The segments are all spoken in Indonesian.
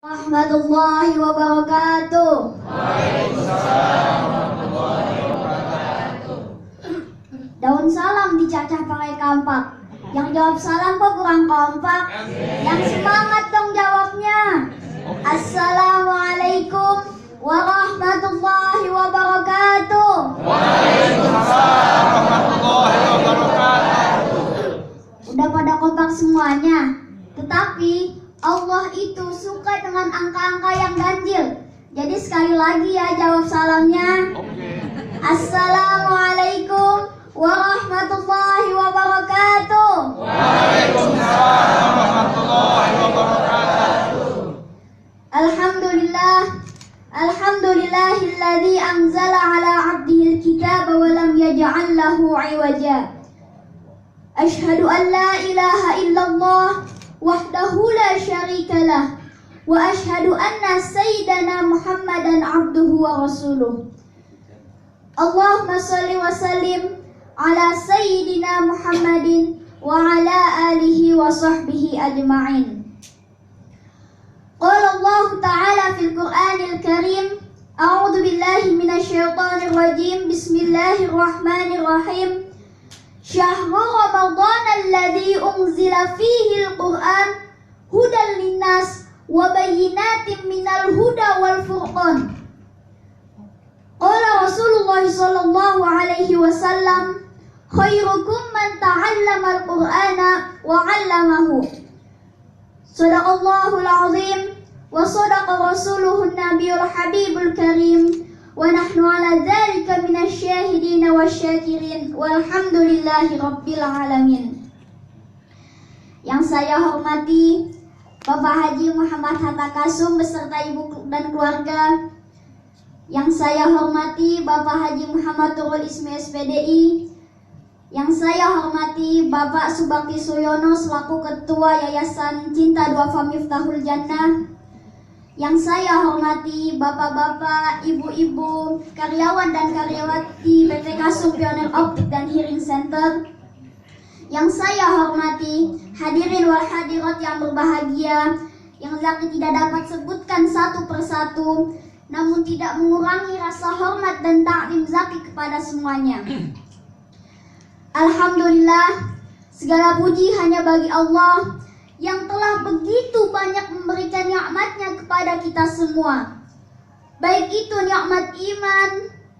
Warahmatullahi wabarakatuh. Waalaikumsalam warahmatullahi wabarakatuh. Daun salam dicacah pakai kampak. Yang jawab salam kok kurang kompak. Yang semangat dong jawabnya. Assalamualaikum warahmatullahi wabarakatuh. Waalaikumsalam warahmatullahi wabarakatuh. Udah pada kompak semuanya. Tetapi Allah itu suka dengan angka-angka yang ganjil. Jadi sekali lagi ya jawab salamnya. Assalamualaikum warahmatullahi wabarakatuh. Waalaikumsalam warahmatullahi wabarakatuh. Alhamdulillahilladzi anzala ala 'abdihil kitaba wa lam yaj'al lahu 'iwaja. Asyhadu an la ilaha illallah wahdahu la syarikalah wa asyhadu anna sayyidana Muhammadan abduhu wa rasuluh. Allahumma shalli wa sallim ala sayyidina Muhammadin wa ala alihi wa sahbihi ajma'in. Qala Allah ta'ala fil Qur'anil Karim, a'udzu billahi minasy syaithanir rajim. Bismillahirrahmanirrahim. Syahrul Ramadan alladzi unzila fihi al-Qur'an hudan linnas wa bayyinatin minal huda wal furqan. Qala Rasulullah sallallahu alaihi wasallam, khairukum man ta'allama al-Qur'ana wa 'allamahu. Shadaqallahul 'azim wa shadaqa rasuluhun nabiyul habibul karim. Wa nahnu ala dzalika minasyahidin wasyakirin walhamdulillahi rabbil alamin. Yang saya hormati Bapak Haji Muhammad Hatta Kasum beserta ibu dan keluarga. Yang saya hormati Bapak Haji Muhammad Turul Ismi SPDI. Yang saya hormati Bapak Subakti Suyono selaku Ketua Yayasan Cinta Duafa Miftahul Jannah. Yang saya hormati bapak-bapak, ibu-ibu, karyawan dan karyawati PT Kasum Pioneer Optik dan Hearing Center. Yang saya hormati hadirin wal hadirat yang berbahagia, yang Zaki tidak dapat sebutkan satu persatu, namun tidak mengurangi rasa hormat dan taklim Zaki kepada semuanya. Alhamdulillah, segala puji hanya bagi Allah yang telah begitu banyak memberikan nikmatnya kepada kita semua. Baik itu nikmat iman,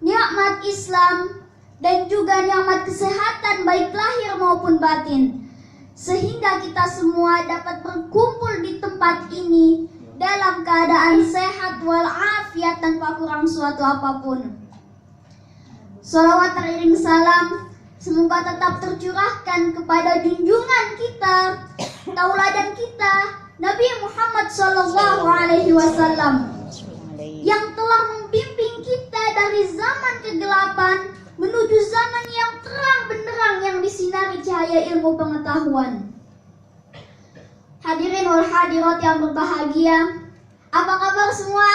nikmat Islam, dan juga nikmat kesehatan baik lahir maupun batin. Sehingga kita semua dapat berkumpul di tempat ini dalam keadaan sehat walafiat tanpa kurang suatu apapun. Sholawat teriring salam semoga tetap tercurahkan kepada junjungan kita, tauladan kita, Nabi Muhammad sallallahu alaihi wasallam, yang telah membimbing kita dari zaman kegelapan menuju zaman yang terang benderang yang disinari cahaya ilmu pengetahuan. Hadirin wal hadirat yang berbahagia, apa kabar semua?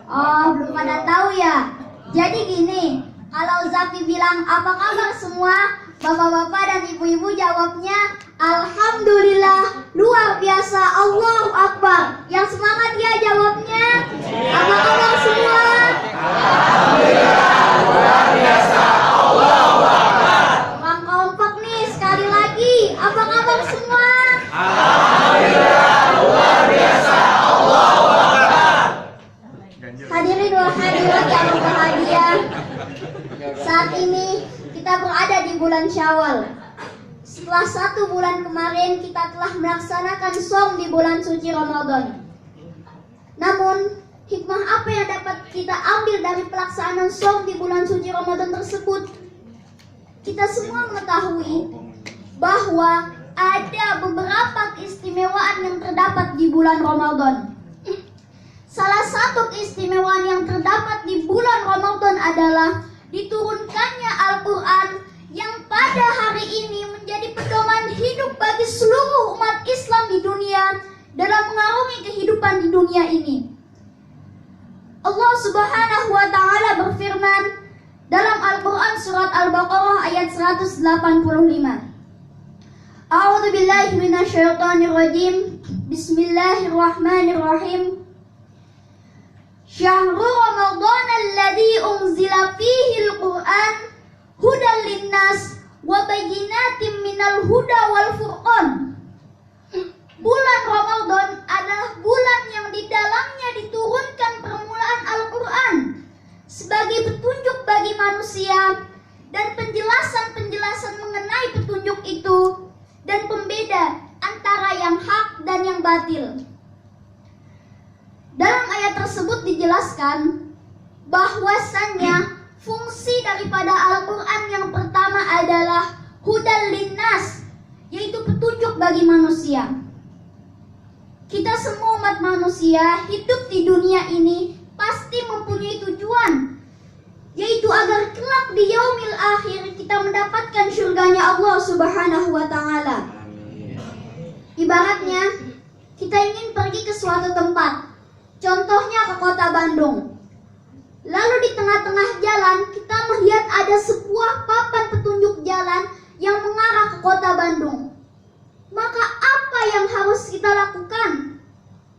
Oh, belum pada tahu ya. Jadi gini, kalau Zaki bilang apa kabar semua, bapak-bapak dan ibu-ibu jawabnya alhamdulillah, luar biasa, Allahu Akbar. Yang semangat ya jawabnya. Apa kabar semua? Alhamdulillah, luar biasa, Allahu Akbar. Kurang kompak nih, sekali lagi. Apa kabar semua? Alhamdulillah, luar biasa, Allahu Akbar. Hadirin wal hadirat yang berbahagia, saat ini kita berada di bulan Syawal. Setelah 1 bulan kemarin kita telah melaksanakan shaum di bulan suci Ramadan. Namun hikmah apa yang dapat kita ambil dari pelaksanaan shaum di bulan suci Ramadan tersebut? Kita semua mengetahui bahwa ada beberapa keistimewaan yang terdapat di bulan Ramadan. Salah satu keistimewaan yang terdapat di bulan Ramadan adalah diturunkannya Al-Quran yang pada hari ini menjadi pedoman hidup bagi seluruh umat Islam di dunia dalam mengarungi kehidupan di dunia ini. Allah Subhanahu wa Ta'ala berfirman dalam Al-Quran surat Al-Baqarah ayat 185. A'udzu billahi minasyaitonir rajim. Bismillahirrahmanirrahim. Syahrul Ramadan alladzi unzila fihi al-Qur'an hudan linnas wa bayyinatin minal huda wal furqan. Bulan Ramadan adalah bulan yang di dalamnya diturunkan permulaan Al-Qur'an sebagai petunjuk bagi manusia dan penjelasan-penjelasan mengenai petunjuk itu dan pembeda antara yang hak dan yang batil. Dalam ayat tersebut dijelaskan bahwasannya fungsi daripada Al-Quran yang pertama adalah hudan linnas, yaitu petunjuk bagi manusia. Kita semua umat manusia hidup di dunia ini pasti mempunyai tujuan, yaitu agar kelak di yaumil akhir kita mendapatkan surganya Allah Subhanahu wa Ta'ala. Ibaratnya kita ingin pergi ke suatu tempat, contohnya ke kota Bandung. Lalu di tengah-tengah jalan kita melihat ada sebuah papan petunjuk jalan yang mengarah ke kota Bandung. Maka apa yang harus kita lakukan?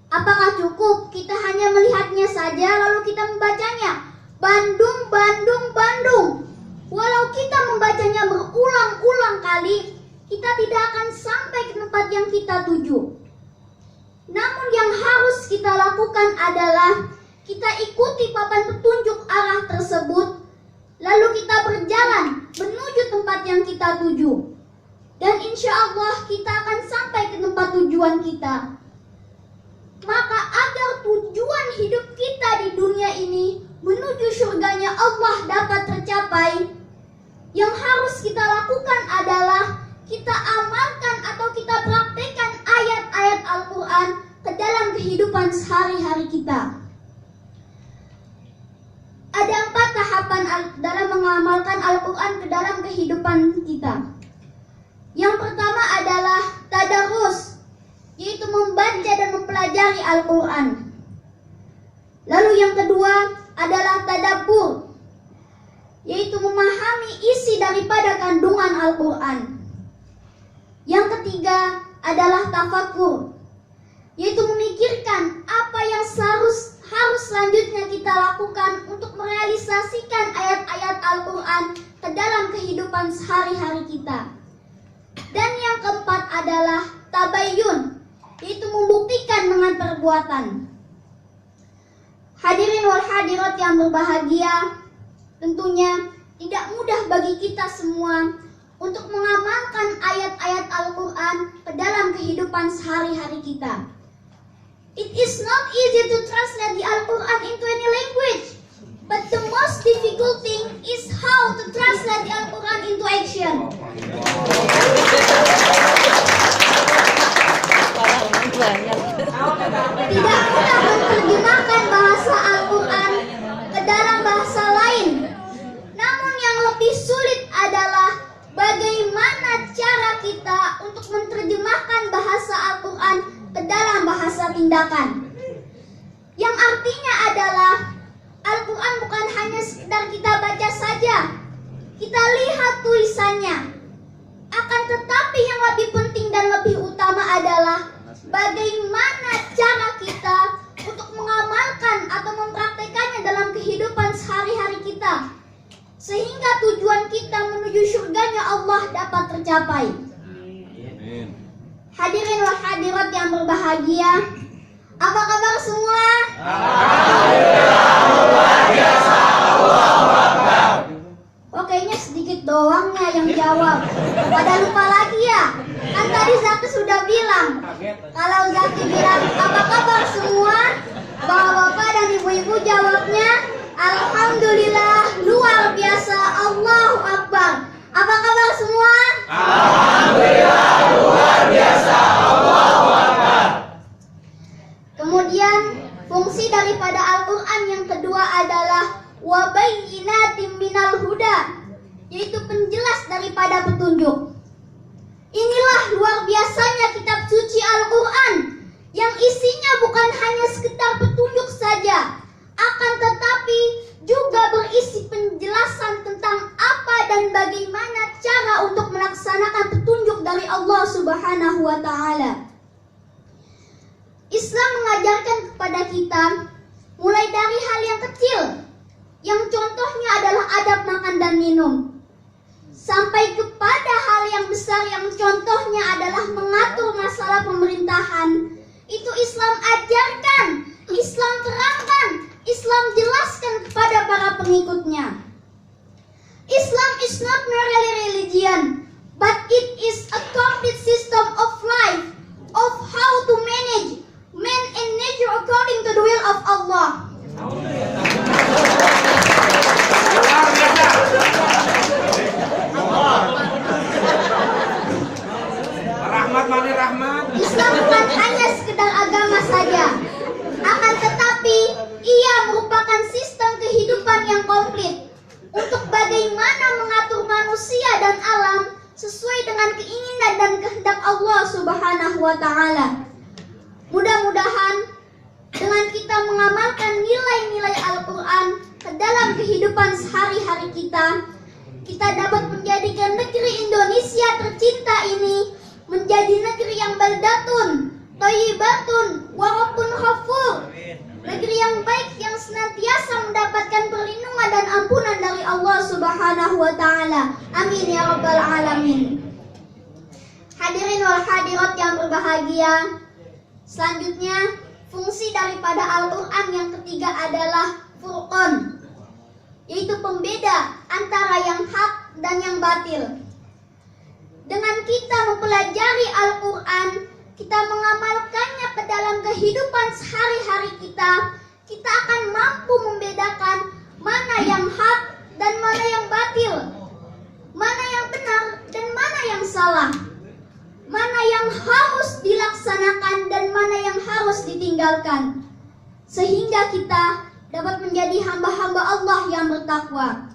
Apakah cukup kita hanya melihatnya saja lalu kita membacanya? Bandung, Bandung, Bandung. Walau kita membacanya berulang-ulang kali, kita tidak akan sampai ke tempat yang kita tuju. Namun yang harus kita lakukan adalah kita ikuti papan petunjuk arah tersebut, lalu kita berjalan menuju tempat yang kita tuju. Dan insya Allah kita akan sampai ke tempat tujuan kita. Maka agar tujuan hidup kita di dunia ini menuju surganya Allah dapat tercapai, yang harus kita lakukan adalah kita amalkan atau kita praktekkan ayat-ayat Al-Quran ke dalam kehidupan sehari-hari kita. Ada 4 tahapan dalam mengamalkan Al-Quran ke dalam kehidupan kita. Yang pertama adalah tadarus, yaitu membaca dan mempelajari Al-Quran. Lalu yang kedua adalah tadabbur, yaitu memahami isi daripada kandungan Al-Quran. Yang ketiga adalah tafakkur, yaitu memikirkan apa yang harus selanjutnya kita lakukan untuk merealisasikan ayat-ayat Al-Quran ke dalam kehidupan sehari-hari kita. Dan yang keempat adalah tabayyun, yaitu membuktikan dengan perbuatan. Hadirin wal hadirat yang berbahagia, tentunya tidak mudah bagi kita semua untuk mengamalkan ayat-ayat Al-Quran ke dalam kehidupan sehari-hari kita. It is not easy to translate the Al-Quran into any language, but the most difficult thing is how to translate the Al-Quran into action. Tidak mudah menerjemahkan bahasa Al-Quran ke dalam bahasa lain. Namun yang lebih sulit adalah bagaimana cara kita untuk menerjemahkan bahasa Al-Quran ke dalam bahasa tindakan. Yang artinya adalah Al-Quran bukan hanya sekedar kita baca saja, kita lihat tulisannya. Akan tetapi yang lebih penting dan lebih utama adalah bagaimana cara kita untuk mengamalkan atau mempraktekannya dalam kehidupan sehari-hari kita, sehingga tujuan kita menuju surganya Allah dapat tercapai. Hadirin wal hadirat yang berbahagia, apa kabar semua? Alhamdulillah, luar biasa, Allahu Akbar. Oh, kayaknya sedikit doangnya yang jawab. Pada lupa lagi ya? Kan tadi Zaki sudah bilang. Kalau Zaki bilang apa kabar semua, bapak-bapak dan ibu-ibu jawabnya Alhamdulillah, luar biasa, Allahu Akbar. Apa kabar semua? Alhamdulillah, luar biasa, Allahu Akbar. Kemudian fungsi daripada Al-Quran yang kedua adalah wabayyinatin minal huda, yaitu penjelas daripada petunjuk. Inilah luar biasanya kitab suci Al-Quran yang isinya bukan hanya sekedar petunjuk saja, akan tetapi juga berisi penjelasan tentang apa dan bagaimana cara untuk melaksanakan petunjuk dari Allah Subhanahu wa Ta'ala. Islam mengajarkan kepada kita mulai dari hal yang kecil, yang contohnya adalah adab makan dan minum, sampai kepada hal yang besar yang contohnya adalah mengatur masalah pemerintahan. Itu Islam ajarkan, Islam terangkan, Islam jelaskan kepada para pengikutnya. Islam is not merely religion, but it is a complete system of life, of how to manage man and nature according to the will of Allah. Islam bukan hanya sekedar agama saja, akan tetapi ia merupakan sistem kehidupan yang komplit untuk bagaimana mengatur manusia dan alam sesuai dengan keinginan dan kehendak Allah Subhanahu wa Ta'ala. Mudah-mudahan dengan kita mengamalkan nilai-nilai Al-Quran ke dalam kehidupan sehari-hari kita dapat menjadikan negeri Indonesia tercinta ini menjadi negeri yang baldatun, thayyibatun, wa rabbun ghafur, negeri yang baik yang senantiasa mendapatkan perlindungan dan ampunan dari Allah Subhanahu wa Ta'ala. Amin ya rabbal alamin. Hadirin wal hadirat yang berbahagia, selanjutnya fungsi daripada Al-Quran yang ketiga adalah Furqan, yaitu pembeda antara yang hak dan yang batil. Dengan kita mempelajari Al-Quran, kita mengamalkannya ke dalam kehidupan sehari-hari kita akan mampu membedakan mana yang hak dan mana yang batil, mana yang benar dan mana yang salah, mana yang harus dilaksanakan dan mana yang harus ditinggalkan, sehingga kita dapat menjadi hamba-hamba Allah yang bertakwa.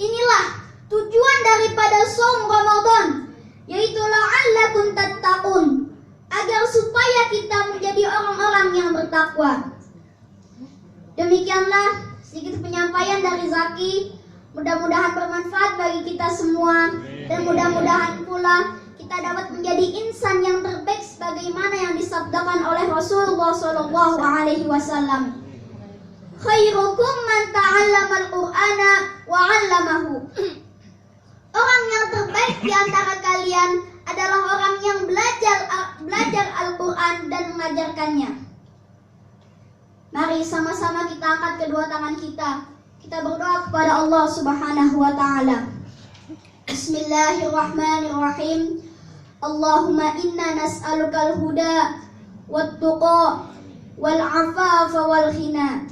Inilah tujuan daripada saum Ramadan, yaitu la'allakum tattaqun, agar supaya kita menjadi orang-orang yang bertakwa. Demikianlah sedikit penyampaian dari Zaki. Mudah-mudahan bermanfaat bagi kita semua, dan mudah-mudahan pula kita dapat menjadi insan yang terbaik sebagaimana yang disabdakan oleh Rasulullah SAW. Khairukum man ta'allamal Qur'ana wa 'allamahu. Orang yang terbaik di antara kalian adalah orang yang belajar Al-Quran dan mengajarkannya. Mari sama-sama kita angkat kedua tangan kita. Kita berdoa kepada Allah Subhanahu wa Ta'ala. Bismillahirrahmanirrahim. Allahumma inna nas'alukal huda wat-tuqa wal-afafa wal-ghina.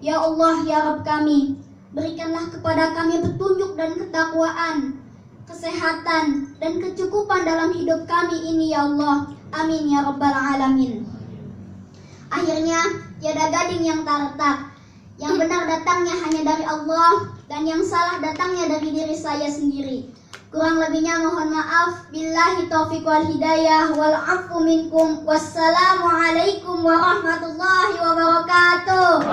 Ya Allah, ya Rabb kami, berikanlah kepada kami petunjuk dan ketakwaan, kesehatan dan kecukupan dalam hidup kami ini ya Allah. Amin ya rabbal alamin. Akhirnya tiada gading yang tak retak. Yang benar datangnya hanya dari Allah, dan yang salah datangnya dari diri saya sendiri. Kurang lebihnya mohon maaf. Billahi taufiq wal hidayah wal afu minkum. Wassalamualaikum warahmatullahi wabarakatuh.